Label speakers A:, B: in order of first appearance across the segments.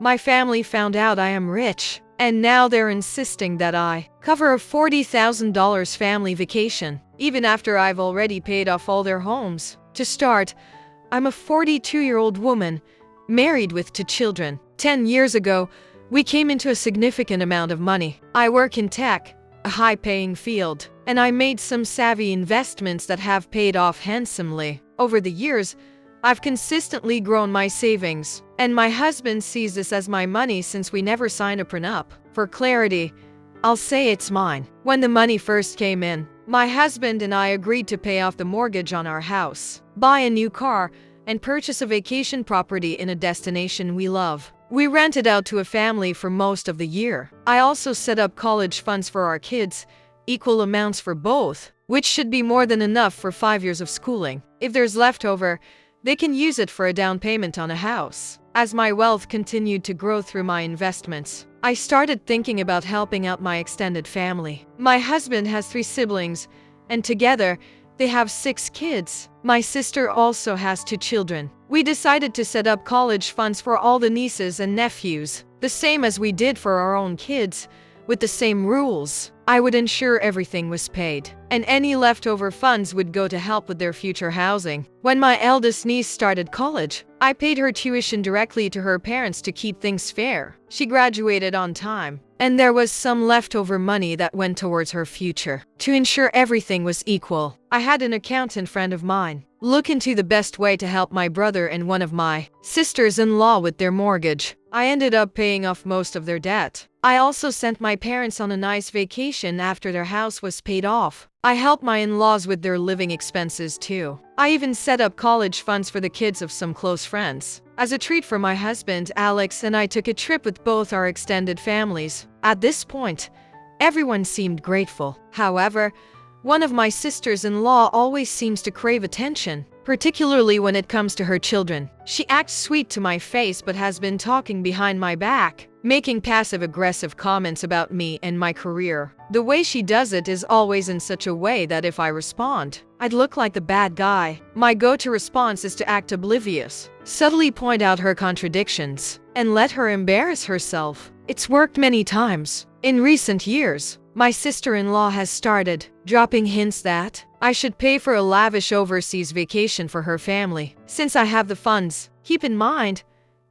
A: My family found out I am rich, and now they're insisting that I cover a $40,000 family vacation, even after I've already paid off all their homes. To start, I'm a 42-year-old woman, married with 2 children. 10 years ago, we came into a significant amount of money. I work in tech, a high-paying field, and I made some savvy investments that have paid off handsomely. Over the years, I've consistently grown my savings, and my husband sees this as my money since we never signed a prenup. For clarity, I'll say it's mine. When the money first came in, my husband and I agreed to pay off the mortgage on our house, buy a new car, and purchase a vacation property in a destination we love. We rented out to a family for most of the year. I also set up college funds for our kids, equal amounts for both, which should be more than enough for 5 years of schooling. If there's leftover, they can use it for a down payment on a house. As my wealth continued to grow through my investments, I started thinking about helping out my extended family. My husband has 3 siblings, and together, they have 6 kids. My sister also has 2 children. We decided to set up college funds for all the nieces and nephews, the same as we did for our own kids, with the same rules. I would ensure everything was paid, and any leftover funds would go to help with their future housing. When my eldest niece started college, I paid her tuition directly to her parents to keep things fair. She graduated on time, and there was some leftover money that went towards her future. To ensure everything was equal, I had an accountant friend of mine look into the best way to help my brother and one of my sisters-in-law with their mortgage. I ended up paying off most of their debt. I also sent my parents on a nice vacation after their house was paid off. I helped my in-laws with their living expenses too. I even set up college funds for the kids of some close friends. As a treat for my husband, Alex and I took a trip with both our extended families. At this point, everyone seemed grateful. However, one of my sisters-in-law always seems to crave attention, particularly when it comes to her children. She acts sweet to my face but has been talking behind my back, making passive-aggressive comments about me and my career. The way she does it is always in such a way that if I respond, I'd look like the bad guy. My go-to response is to act oblivious, subtly point out her contradictions, and let her embarrass herself. It's worked many times. In recent years, my sister-in-law has started dropping hints that I should pay for a lavish overseas vacation for her family, since I have the funds. Keep in mind,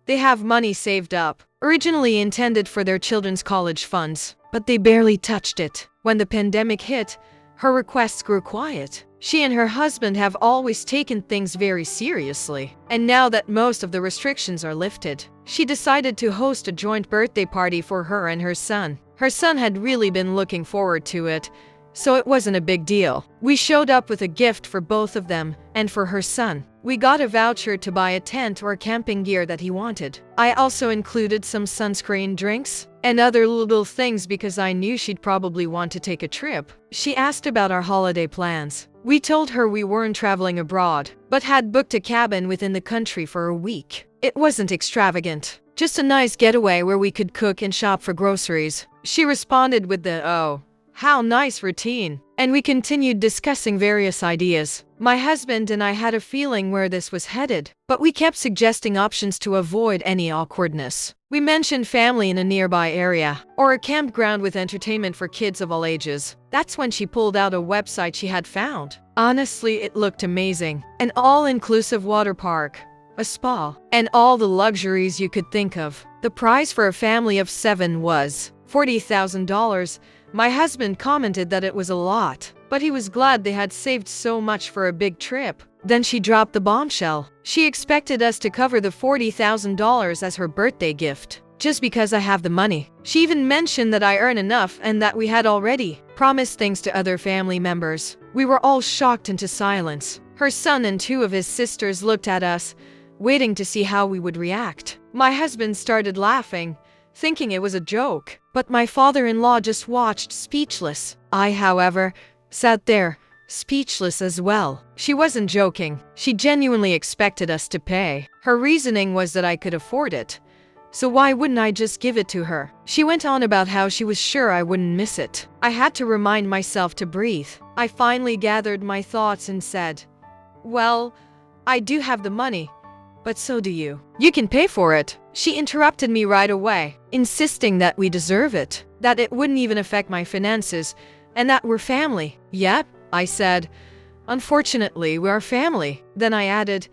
A: they have money saved up, originally intended for their children's college funds, but they barely touched it. When the pandemic hit, her requests grew quiet. She and her husband have always taken things very seriously, and now that most of the restrictions are lifted, she decided to host a joint birthday party for her and her son. Her son had really been looking forward to it, so it wasn't a big deal. We showed up with a gift for both of them, and for her son, we got a voucher to buy a tent or camping gear that he wanted. I also included some sunscreen, drinks, and other little things because I knew she'd probably want to take a trip. She asked about our holiday plans. We told her we weren't traveling abroad, but had booked a cabin within the country for a week. It wasn't extravagant, just a nice getaway where we could cook and shop for groceries. She responded with the, "Oh, how nice" routine, and we continued discussing various ideas. My husband and I had a feeling where this was headed, but we kept suggesting options to avoid any awkwardness. We mentioned family in a nearby area, or a campground with entertainment for kids of all ages. That's when she pulled out a website she had found. Honestly, it looked amazing. An all-inclusive water park, a spa, and all the luxuries you could think of. The price for a family of 7 was $40,000. My husband commented that it was a lot, but he was glad they had saved so much for a big trip. Then she dropped the bombshell. She expected us to cover the $40,000 as her birthday gift, just because I have the money. She even mentioned that I earn enough and that we had already promised things to other family members. We were all shocked into silence. Her son and 2 of his sisters looked at us, waiting to see how we would react. My husband started laughing, thinking it was a joke, but my father-in-law just watched, speechless. I, however, sat there, speechless as well. She wasn't joking. She genuinely expected us to pay. Her reasoning was that I could afford it, so why wouldn't I just give it to her? She went on about how she was sure I wouldn't miss it. I had to remind myself to breathe. I finally gathered my thoughts and said, "Well, I do have the money, but so do you. You can pay for it." she interrupted me right away, insisting that we deserve it, that it wouldn't even affect my finances, and that we're family. Yep, I said. Unfortunately, we are family. Then I added,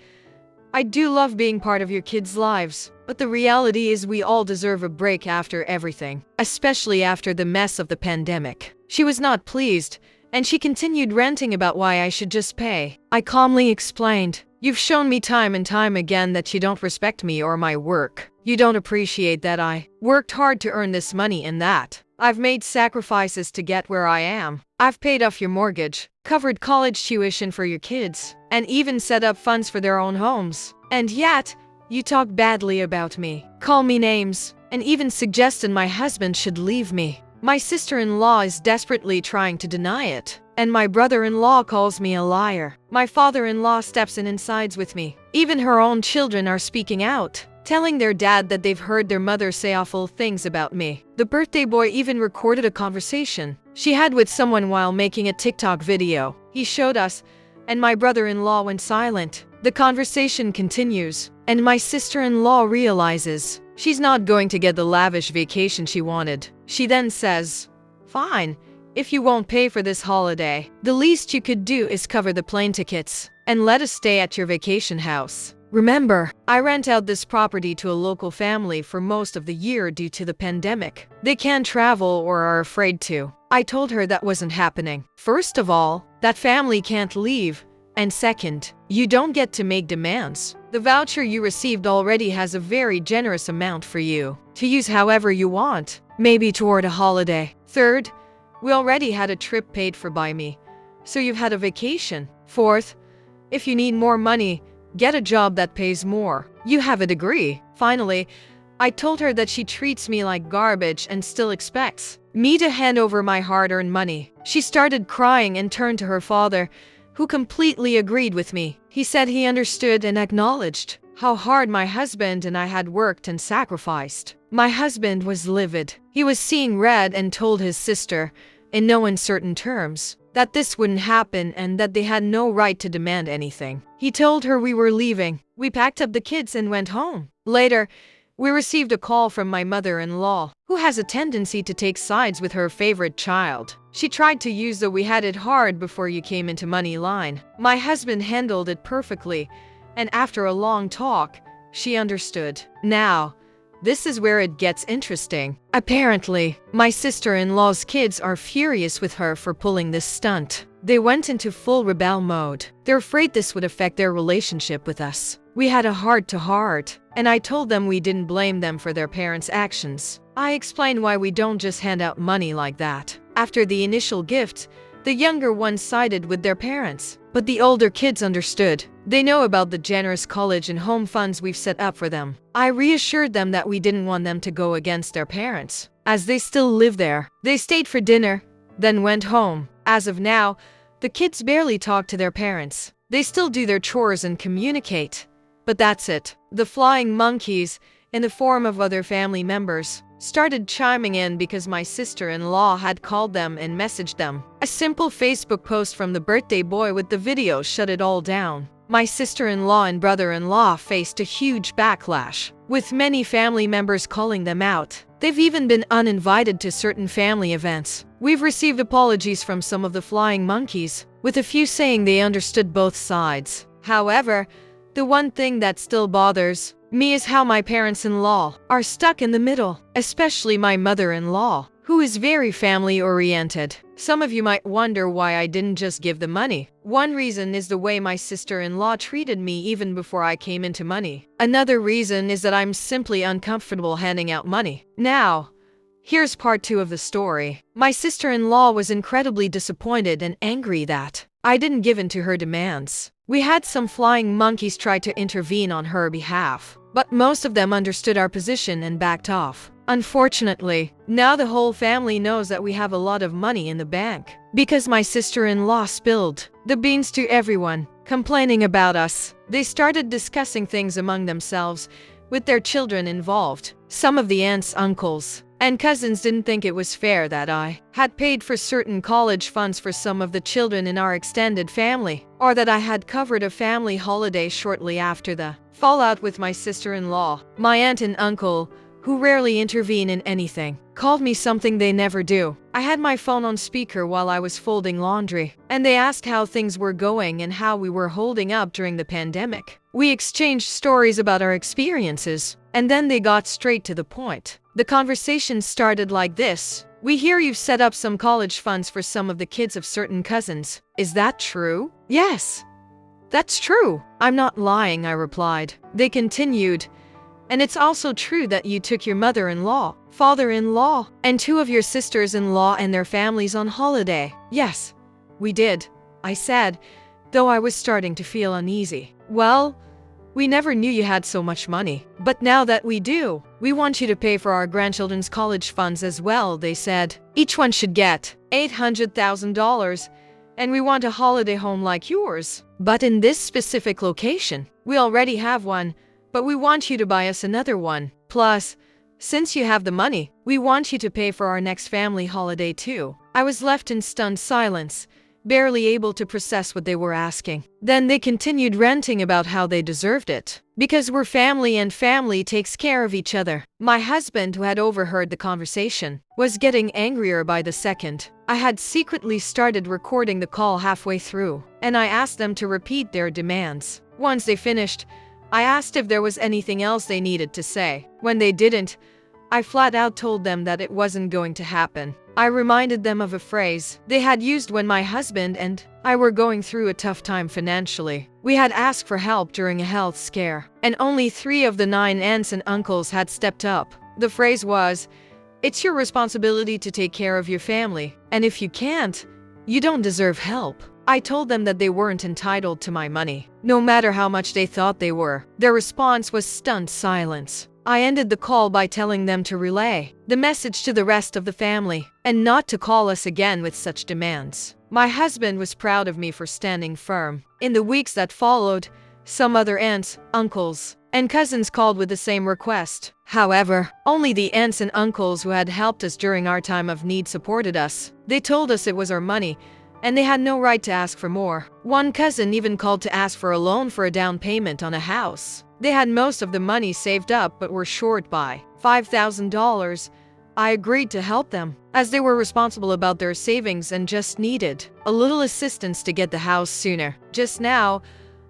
A: I do love being part of your kids' lives, but the reality is we all deserve a break after everything, especially after the mess of the pandemic. She was not pleased, and she continued ranting about why I should just pay. I calmly explained, you've shown me time and time again that you don't respect me or my work. You don't appreciate that I worked hard to earn this money and that I've made sacrifices to get where I am. I've paid off your mortgage, covered college tuition for your kids, and even set up funds for their own homes. And yet, you talk badly about me, call me names, and even suggested my husband should leave me. My sister-in-law is desperately trying to deny it, and my brother-in-law calls me a liar. My father-in-law steps in and sides with me. Even her own children are speaking out, telling their dad that they've heard their mother say awful things about me. The birthday boy even recorded a conversation she had with someone while making a TikTok video. He showed us, and my brother-in-law went silent. The conversation continues, and my sister-in-law realizes she's not going to get the lavish vacation she wanted. She then says, fine, if you won't pay for this holiday, the least you could do is cover the plane tickets and let us stay at your vacation house. Remember, I rent out this property to a local family for most of the year due to the pandemic. They can't travel or are afraid to. I told her that wasn't happening. First of all, that family can't leave. And second, you don't get to make demands. The voucher you received already has a very generous amount for you to use however you want, maybe toward a holiday. Third, we already had a trip paid for by me, so you've had a vacation. Fourth, if you need more money, get a job that pays more. You have a degree. Finally, I told her that she treats me like garbage and still expects me to hand over my hard-earned money. She started crying and turned to her father, who completely agreed with me. He said he understood and acknowledged how hard my husband and I had worked and sacrificed. My husband was livid. He was seeing red and told his sister, in no uncertain terms, that this wouldn't happen and that they had no right to demand anything. He told her we were leaving. We packed up the kids and went home. Later, we received a call from my mother-in-law, who has a tendency to take sides with her favorite child. She tried to use the "we had it hard before you came into money" line. My husband handled it perfectly, and after a long talk, she understood. Now, this is where it gets interesting. Apparently, my sister-in-law's kids are furious with her for pulling this stunt. They went into full rebel mode. They're afraid this would affect their relationship with us. We had a heart-to-heart, and I told them we didn't blame them for their parents' actions. I explained why we don't just hand out money like that. After the initial gift, the younger ones sided with their parents, but the older kids understood. They know about the generous college and home funds we've set up for them. I reassured them that we didn't want them to go against their parents, as they still live there. They stayed for dinner, then went home. As of now, the kids barely talk to their parents. They still do their chores and communicate, but that's it. The flying monkeys, in the form of other family members, started chiming in because my sister-in-law had called them and messaged them. A simple Facebook post from the birthday boy with the video shut it all down. My sister-in-law and brother-in-law faced a huge backlash, with many family members calling them out. They've even been uninvited to certain family events. We've received apologies from some of the flying monkeys, with a few saying they understood both sides. However, the one thing that still bothers me is how my parents-in-law are stuck in the middle, especially my mother-in-law, who is very family-oriented. Some of you might wonder why I didn't just give the money. One reason is the way my sister-in-law treated me even before I came into money. Another reason is that I'm simply uncomfortable handing out money. Now, here's part 2 of the story. My sister-in-law was incredibly disappointed and angry that I didn't give in to her demands. We had some flying monkeys try to intervene on her behalf, but most of them understood our position and backed off. Unfortunately, now the whole family knows that we have a lot of money in the bank, because my sister-in-law spilled the beans to everyone, complaining about us. They started discussing things among themselves, with their children involved. Some of the aunts, uncles, and cousins didn't think it was fair that I had paid for certain college funds for some of the children in our extended family, or that I had covered a family holiday shortly after the fallout with my sister-in-law. My aunt and uncle, who rarely intervene in anything, called me something they never do. I had my phone on speaker while I was folding laundry, and they asked how things were going and how we were holding up during the pandemic. We exchanged stories about our experiences, and then they got straight to the point. The conversation started like this. We hear you've set up some college funds for some of the kids of certain cousins. Is that true? Yes, that's true. I'm not lying, I replied. They continued. And it's also true that you took your mother-in-law, father-in-law, and 2 of your sisters-in-law and their families on holiday. Yes, we did, I said, though I was starting to feel uneasy. Well, we never knew you had so much money. But now that we do, we want you to pay for our grandchildren's college funds as well, they said. Each one should get $800,000, and we want a holiday home like yours. But in this specific location, we already have one, but we want you to buy us another one. Plus, since you have the money, we want you to pay for our next family holiday too. I was left in stunned silence, barely able to process what they were asking. Then they continued ranting about how they deserved it. Because we're family and family takes care of each other. My husband, who had overheard the conversation, was getting angrier by the second. I had secretly started recording the call halfway through, and I asked them to repeat their demands. Once they finished, I asked if there was anything else they needed to say. When they didn't, I flat out told them that it wasn't going to happen. I reminded them of a phrase they had used when my husband and I were going through a tough time financially. We had asked for help during a health scare, and only 3 of the 9 aunts and uncles had stepped up. The phrase was, "It's your responsibility to take care of your family, and if you can't, you don't deserve help." I told them that they weren't entitled to my money, no matter how much they thought they were. Their response was stunned silence. I ended the call by telling them to relay the message to the rest of the family, and not to call us again with such demands. My husband was proud of me for standing firm. In the weeks that followed, some other aunts, uncles, and cousins called with the same request. However, only the aunts and uncles who had helped us during our time of need supported us. They told us it was our money, and they had no right to ask for more. One cousin even called to ask for a loan for a down payment on a house. They had most of the money saved up but were short by $5,000. I agreed to help them, as they were responsible about their savings and just needed a little assistance to get the house sooner. Just now,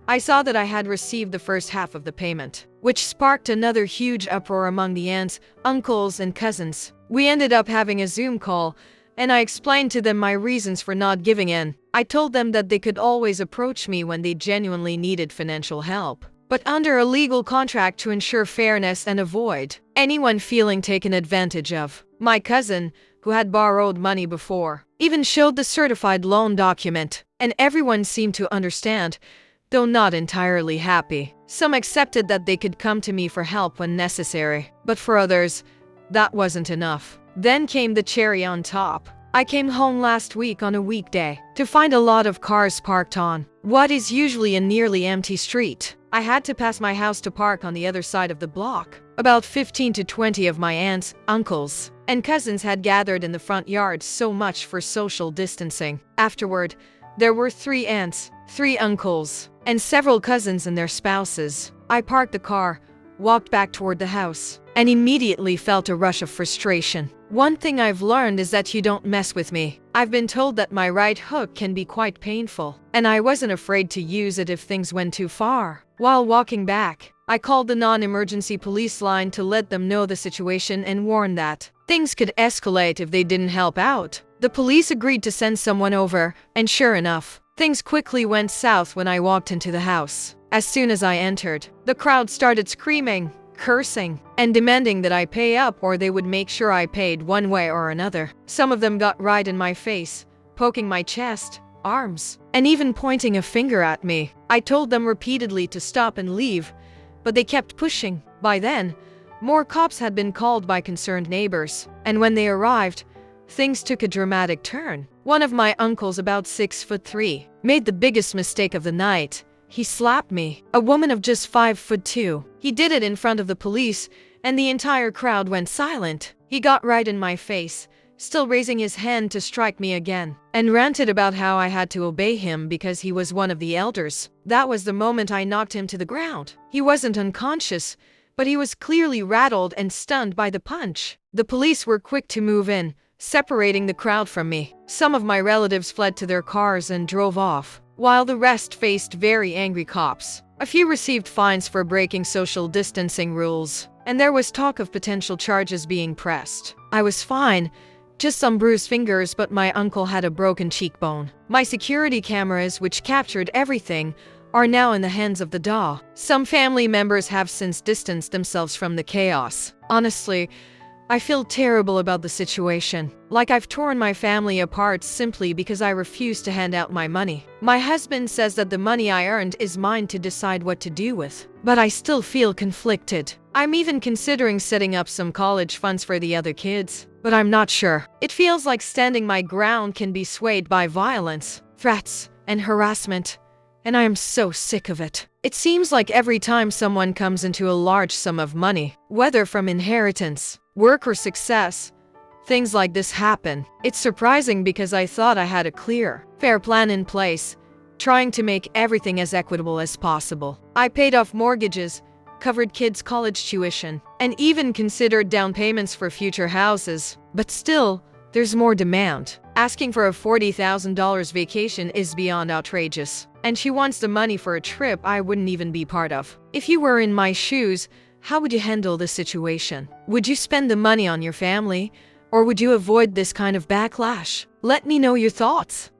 A: I saw that I had received the first half of the payment, which sparked another huge uproar among the aunts, uncles, and cousins. We ended up having a Zoom call, and I explained to them my reasons for not giving in. I told them that they could always approach me when they genuinely needed financial help, but under a legal contract to ensure fairness and avoid anyone feeling taken advantage of. My cousin, who had borrowed money before, even showed the certified loan document, and everyone seemed to understand, though not entirely happy. Some accepted that they could come to me for help when necessary, but for others, that wasn't enough. Then came the cherry on top. I came home last week on a weekday to find a lot of cars parked on what is usually a nearly empty street. I had to pass my house to park on the other side of the block. About 15 to 20 of my aunts, uncles, and cousins had gathered in the front yard, so much for social distancing. Afterward, there were 3 aunts, 3 uncles, and several cousins and their spouses. I parked the car, walked back toward the house, and immediately felt a rush of frustration. One thing I've learned is that you don't mess with me. I've been told that my right hook can be quite painful, and I wasn't afraid to use it if things went too far. While walking back, I called the non-emergency police line to let them know the situation and warn that things could escalate if they didn't help out. The police agreed to send someone over, and sure enough, things quickly went south when I walked into the house. As soon as I entered, the crowd started screaming, cursing, and demanding that I pay up or they would make sure I paid one way or another. Some of them got right in my face, poking my chest, arms, and even pointing a finger at me. I told them repeatedly to stop and leave, but they kept pushing. By then, more cops had been called by concerned neighbors, and when they arrived, things took a dramatic turn. One of my uncles, about 6'3", made the biggest mistake of the night. He slapped me, a woman of just 5'2". He did it in front of the police, and the entire crowd went silent. He got right in my face, still raising his hand to strike me again, and ranted about how I had to obey him because he was one of the elders. That was the moment I knocked him to the ground. He wasn't unconscious, but he was clearly rattled and stunned by the punch. The police were quick to move in, separating the crowd from me. Some of my relatives fled to their cars and drove off, while the rest faced very angry cops. A few received fines for breaking social distancing rules, and there was talk of potential charges being pressed. I was fine, just some bruised fingers, but my uncle had a broken cheekbone. My security cameras, which captured everything, are now in the hands of the DA. Some family members have since distanced themselves from the chaos. Honestly, I feel terrible about the situation, like I've torn my family apart simply because I refuse to hand out my money. My husband says that the money I earned is mine to decide what to do with, but I still feel conflicted. I'm even considering setting up some college funds for the other kids, but I'm not sure. It feels like standing my ground can be swayed by violence, threats, and harassment, and I am so sick of it. It seems like every time someone comes into a large sum of money, whether from inheritance, work, or success, things like this happen. It's surprising because I thought I had a clear, fair plan in place, trying to make everything as equitable as possible. I paid off mortgages, covered kids' college tuition, and even considered down payments for future houses. But still, there's more demand. Asking for a $40,000 vacation is beyond outrageous, and she wants the money for a trip I wouldn't even be part of. If you were in my shoes, how would you handle this situation? Would you spend the money on your family, or would you avoid this kind of backlash? Let me know your thoughts.